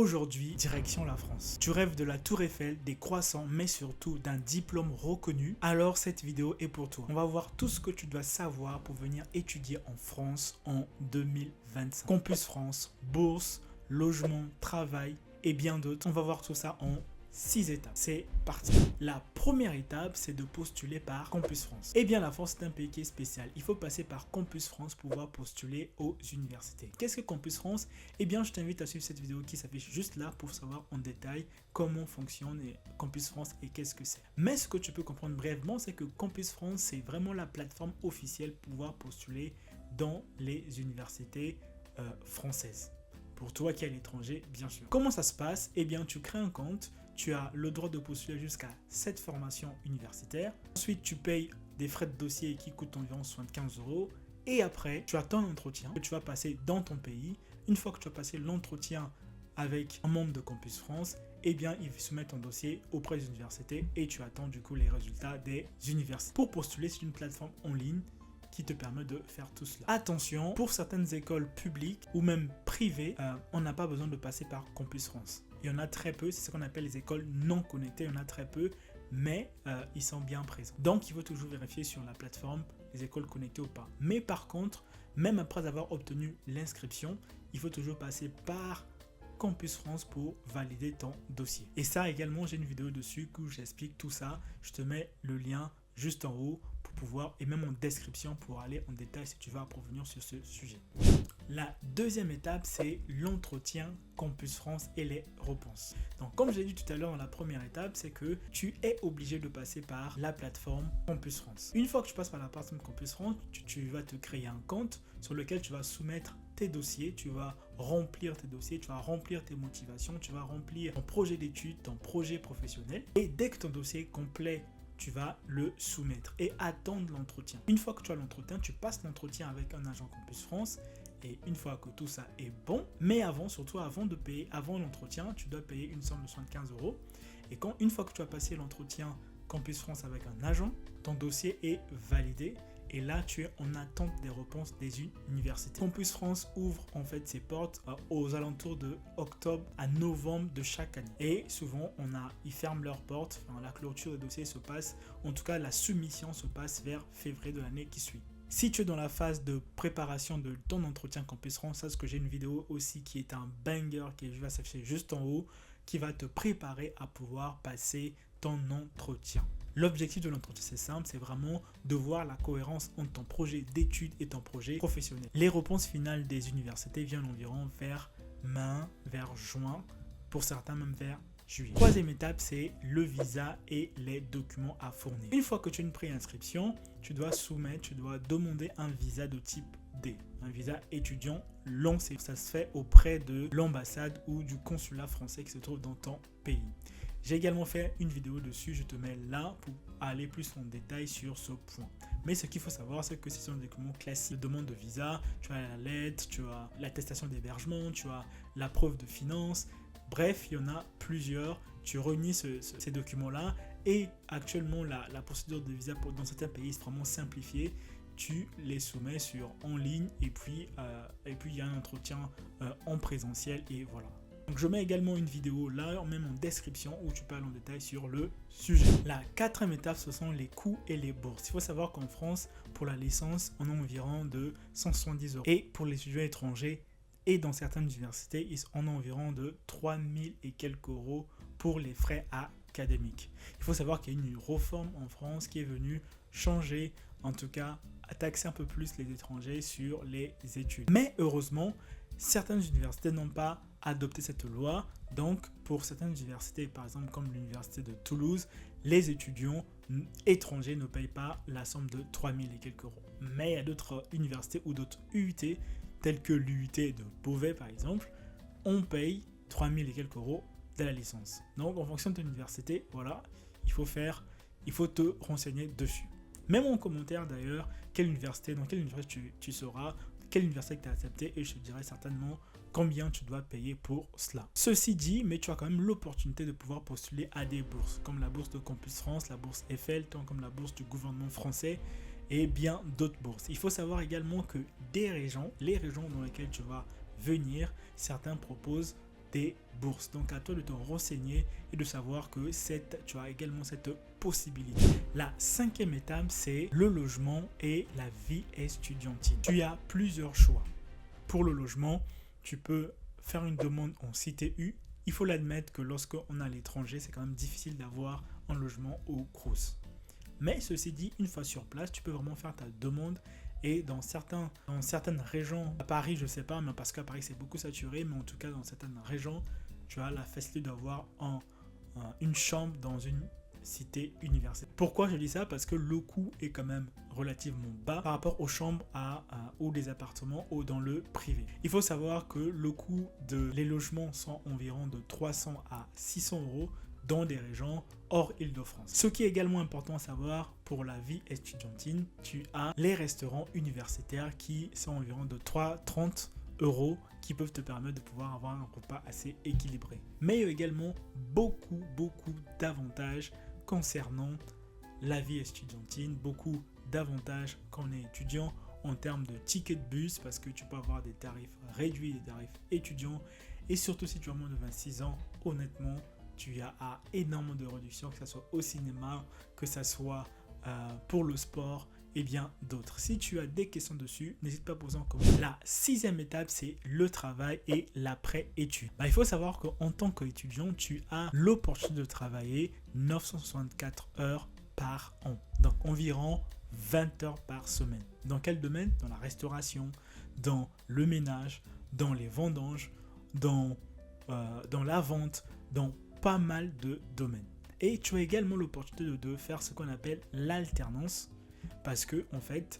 Aujourd'hui, direction la France. Tu rêves de la Tour Eiffel, des croissants, mais surtout d'un diplôme reconnu? Alors cette vidéo est pour toi. On va voir tout ce que tu dois savoir pour venir étudier en France en 2025. Campus France, bourse, logement, travail et bien d'autres. On va voir tout ça en 6 étapes. C'est parti. La première étape, c'est de postuler par Campus France. Eh bien, la France est un pays qui est spécial. Il faut passer par Campus France pour pouvoir postuler aux universités. Qu'est-ce que Campus France? Eh bien, je t'invite à suivre cette vidéo qui s'affiche juste là pour savoir en détail comment fonctionne Campus France et qu'est-ce que c'est. Mais ce que tu peux comprendre brièvement, c'est que Campus France, c'est vraiment la plateforme officielle pour pouvoir postuler dans les universités françaises. Pour toi qui es à l'étranger, bien sûr. Comment ça se passe? Eh bien, tu crées un compte. Tu as le droit de postuler jusqu'à 7 formations universitaires. Ensuite, tu payes des frais de dossier qui coûtent environ 75 €. Et après, tu as ton entretien que tu vas passer dans ton pays. Une fois que tu as passé l'entretien avec un membre de Campus France, eh bien, il soumet ton dossier auprès des universités et tu attends du coup les résultats des universités. Pour postuler, c'est une plateforme en ligne qui te permet de faire tout cela. Attention, pour certaines écoles publiques ou même privées, on n'a pas besoin de passer par Campus France. Il y en a très peu, c'est ce qu'on appelle les écoles non connectées, il y en a très peu, mais ils sont bien présents. Donc, il faut toujours vérifier sur la plateforme les écoles connectées ou pas. Mais par contre, même après avoir obtenu l'inscription, il faut toujours passer par Campus France pour valider ton dossier. Et ça également, j'ai une vidéo dessus où j'explique tout ça. Je te mets le lien juste en haut pour pouvoir, et même en description pour aller en détail si tu veux approfondir sur ce sujet. La deuxième étape, c'est l'entretien Campus France et les réponses. Donc, comme je l'ai dit tout à l'heure dans la première étape, c'est que tu es obligé de passer par la plateforme Campus France. Une fois que tu passes par la plateforme Campus France, tu vas te créer un compte sur lequel tu vas soumettre tes dossiers, tu vas remplir tes dossiers, tu vas remplir tes motivations, tu vas remplir ton projet d'études, ton projet professionnel. Et dès que ton dossier est complet, tu vas le soumettre et attendre l'entretien. Une fois que tu as l'entretien, tu passes l'entretien avec un agent Campus France. Et une fois que tout ça est bon, mais surtout avant de payer, avant l'entretien, tu dois payer une somme de 75 €. Et une fois que tu as passé l'entretien Campus France avec un agent, ton dossier est validé. Et là, tu es en attente des réponses des universités. Campus France ouvre en fait ses portes aux alentours de octobre à novembre de chaque année. Et souvent, ils ferment leurs portes. Enfin, la clôture des dossiers se passe, en tout cas, la soumission se passe vers février de l'année qui suit. Si tu es dans la phase de préparation de ton entretien Campus France, sache que j'ai une vidéo aussi qui est un banger qui va s'afficher juste en haut, qui va te préparer à pouvoir passer ton entretien. L'objectif de l'entretien, c'est simple, c'est vraiment de voir la cohérence entre ton projet d'études et ton projet professionnel. Les réponses finales des universités viennent environ vers juin, pour certains même vers juillet. Troisième étape, c'est le visa et les documents à fournir. Une fois que tu as une préinscription, tu dois demander un visa de type D, un visa étudiant long séjour. Ça se fait auprès de l'ambassade ou du consulat français qui se trouve dans ton pays. J'ai également fait une vidéo dessus, je te mets là pour aller plus en détail sur ce point. Mais ce qu'il faut savoir, c'est que ce sont des documents classiques de demande de visa. Tu as la lettre, tu as l'attestation d'hébergement, tu as la preuve de finances. Bref, il y en a plusieurs. Tu réunis ces documents-là et actuellement, la procédure de visa dans certains pays est vraiment simplifiée. Tu les soumets en ligne et puis il y a un entretien en présentiel et voilà. Donc, je mets également une vidéo là, même en description, où tu parles en détail sur le sujet. La quatrième étape, ce sont les coûts et les bourses. Il faut savoir qu'en France, pour la licence, on a environ de 170 €. Et pour les étudiants étrangers, et dans certaines universités, on a environ de 3000 et quelques euros pour les frais académiques. Il faut savoir qu'il y a une réforme en France qui est venue changer, en tout cas, à taxer un peu plus les étrangers sur les études. Mais heureusement, certaines universités n'ont pas adopté cette loi. Donc, pour certaines universités, par exemple comme l'université de Toulouse, les étudiants étrangers ne payent pas la somme de 3000 et quelques euros. Mais il y a d'autres universités ou d'autres UT, telles que l'UT de Beauvais par exemple, on paye 3000 et quelques euros de la licence. Donc, en fonction de ton université, voilà, il faut te renseigner dessus. Même en commentaire d'ailleurs, dans quelle université tu seras, quelle université tu as accepté et je te dirai certainement combien tu dois payer pour cela. Ceci dit, mais tu as quand même l'opportunité de pouvoir postuler à des bourses, comme la bourse de Campus France, la bourse Eiffel, comme la bourse du gouvernement français et bien d'autres bourses. Il faut savoir également que les régions dans lesquelles tu vas venir, certains proposent des bourses. Donc à toi de te renseigner et de savoir que tu as également cette possibilité. La 5e étape, c'est le logement et la vie estudiantine. Tu as plusieurs choix. Pour le logement, tu peux faire une demande en CTU. Il faut l'admettre que lorsqu'on est à l'étranger, c'est quand même difficile d'avoir un logement au Crous. Mais ceci dit, une fois sur place, tu peux vraiment faire ta demande. Et dans certaines régions, à Paris, je ne sais pas, mais parce qu'à Paris, c'est beaucoup saturé, mais en tout cas, dans certaines régions, tu as la facilité d'avoir une chambre dans une cité universitaire. Pourquoi je dis ça? Parce que le coût est quand même relativement bas par rapport aux chambres ou des appartements ou dans le privé. Il faut savoir que le coût les logements sont environ de 300 à 600 euros dans des régions hors Île-de-France. Ce qui est également important à savoir pour la vie estudiantine, tu as les restaurants universitaires qui sont environ de 30 euros qui peuvent te permettre de pouvoir avoir un repas assez équilibré. Mais il y a également beaucoup d'avantages concernant la vie estudiantine, beaucoup d'avantages quand on est étudiant en termes de tickets de bus parce que tu peux avoir des tarifs réduits, des tarifs étudiants et surtout si tu as moins de 26 ans, honnêtement, tu as énormément de réductions, que ce soit au cinéma, que ce soit pour le sport et bien d'autres. Si tu as des questions dessus, n'hésite pas à poser en commentaire. La 6e étape, c'est le travail et l'après-études. Il faut savoir qu'en tant qu'étudiant, tu as l'opportunité de travailler 964 heures par an. Donc environ 20 heures par semaine. Dans quel domaine? Dans la restauration, dans le ménage, dans les vendanges, dans la vente, dans pas mal de domaines. Et tu as également l'opportunité de faire ce qu'on appelle l'alternance parce que en fait,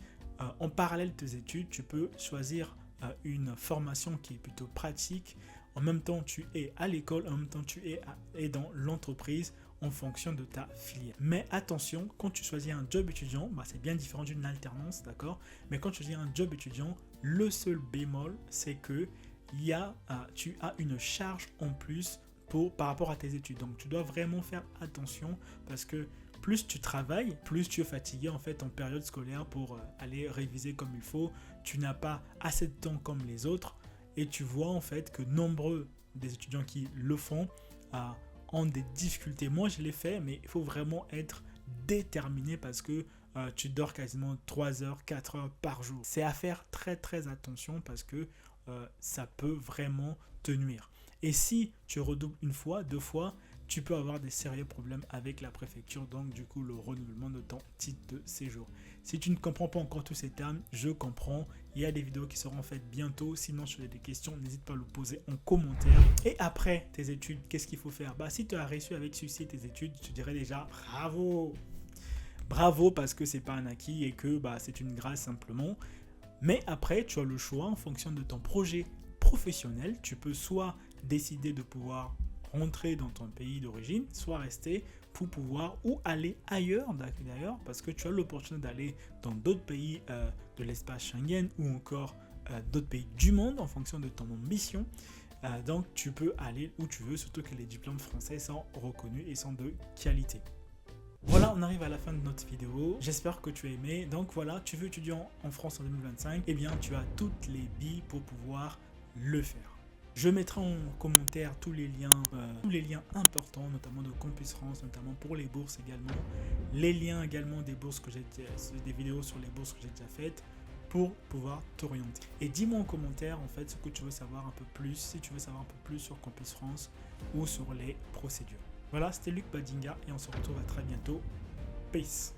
en parallèle de tes études, tu peux choisir une formation qui est plutôt pratique. En même temps, tu es à l'école, en même temps, tu es dans l'entreprise en fonction de ta filière. Mais attention, quand tu choisis un job étudiant, c'est bien différent d'une alternance, d'accord? Mais quand tu choisis un job étudiant, le seul bémol, c'est que tu as une charge en plus par rapport à tes études. Donc tu dois vraiment faire attention parce que plus tu travailles, plus tu es fatigué en fait en période scolaire pour aller réviser comme il faut. Tu n'as pas assez de temps comme les autres et tu vois en fait que nombreux des étudiants qui le font ont des difficultés. Moi je l'ai fait, mais il faut vraiment être déterminé parce que tu dors quasiment 3 heures, 4 heures par jour. C'est à faire très attention parce que ça peut vraiment te nuire. Et si tu redoubles une fois, 2 fois, tu peux avoir des sérieux problèmes avec la préfecture, donc du coup le renouvellement de ton titre de séjour. Si tu ne comprends pas encore tous ces termes, je comprends. Il y a des vidéos qui seront faites bientôt. Sinon, si tu as des questions, n'hésite pas à le poser en commentaire. Et après tes études, qu'est-ce qu'il faut faire? Si tu as réussi avec succès tes études, je te dirais déjà bravo. Bravo parce que c'est pas un acquis et que c'est une grâce simplement. Mais après, tu as le choix en fonction de ton projet professionnel. Tu peux soit décider de pouvoir rentrer dans ton pays d'origine, soit rester pour pouvoir ou aller ailleurs d'ailleurs parce que tu as l'opportunité d'aller dans d'autres pays de l'espace Schengen ou encore d'autres pays du monde en fonction de ton ambition. Donc tu peux aller où tu veux, surtout que les diplômes français sont reconnus et sont de qualité. Voilà, on arrive à la fin de notre vidéo. J'espère que tu as aimé. Donc voilà, tu veux étudier en France en 2025, eh bien tu as toutes les billes pour pouvoir le faire. Je mettrai en commentaire tous les liens importants, notamment de Campus France, notamment pour les bourses également. Les liens également des bourses des vidéos sur les bourses que j'ai déjà faites pour pouvoir t'orienter. Et dis-moi en commentaire en fait ce que tu veux savoir un peu plus, si tu veux savoir un peu plus sur Campus France ou sur les procédures. Voilà, c'était Luc Badinga et on se retrouve à très bientôt. Peace.